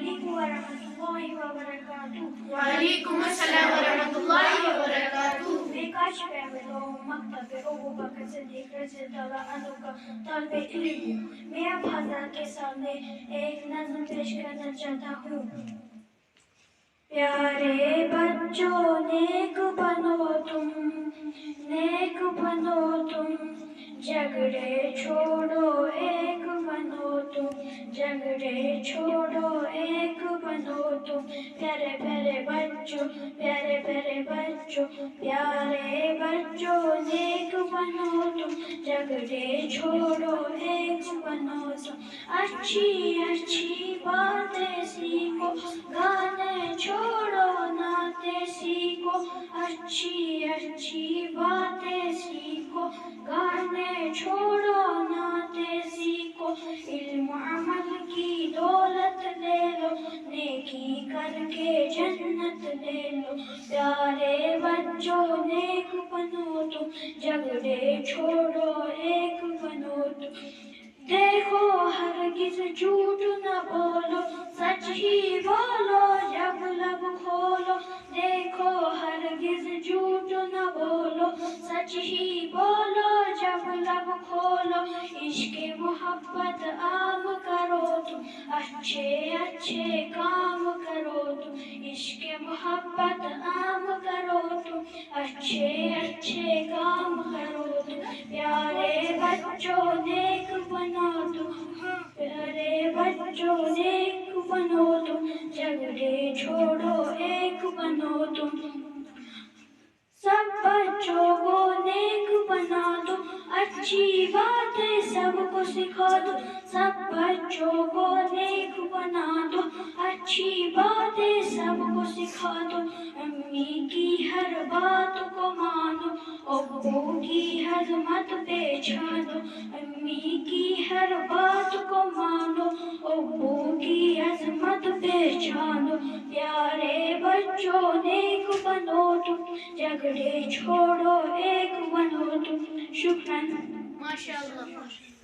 علیکم ورحمۃ اللہ وبرکاتہ. وعلیکم السلام ورحمۃ اللہ وبرکاتہ. میں کاشف احمد ہوں، مکتب ابو بکر صدیق رضی اللہ عنہ کا طالب علم ہوں. میں اب حضرات کے سامنے ایک نظم پیش کرنا چاہتا ہوں. پیارے بچوں نیک بنو تم، نیک بنو تم، جھگڑے چھوڑو ایک بنو تم، جھگڑے چھوڑو ایک بنو تم. پیارے پیارے بچوں، پیارے پیارے بچوں، پیارے بچوں نیک بنو تم، جھگڑے چھوڑو ایک بنو تم. اچھی اچھی باتیں سیکھو، گانے چھوڑو نعتیں سیکھو. اچھی اچھی باتیں سیکھو، گانے چھوڑو نعتیں سیکھو. علم عمل کی دولت لے لو، نیکی کر کے جنت لے لو. پیارے بچوں نیک بنو تم، جھگڑے چھوڑو ایک بنو تم. دیکھو ہرگز جھوٹ نہ بولو، سچ ہی بولو جب لب کھولو. دیکھو ہرگز جھوٹ نہ بولو، سچ ہی بولو جب لب کھولو. عشق محبت عام کرو تم، اچھے اچھے کام کرو تم. عشق محبت عام کرو تم، اچھے اچھے کام کرو تم. پیارے بچوں نیک بنو تم، پیارے بچوں نیک بنو تم، جھگڑے چھوڑو ایک بنو تم. سب بچوں کو نیک بنا دو، اچھی باتیں سب کو سکھا دو. سب بچوں کو نیک بنا دو، اچھی باتیں سب کو سکھا دو. امی کی ہر بات کو مانو، ابو کی عظمت پہچانو. امی کی ہر بات کو مانو، ابو کی عظمت پہچانو. پیارے بچوں نیک بنو تم، جھگڑے چھوڑو ایک بنو تم. شکراً. ماشاء اللہ.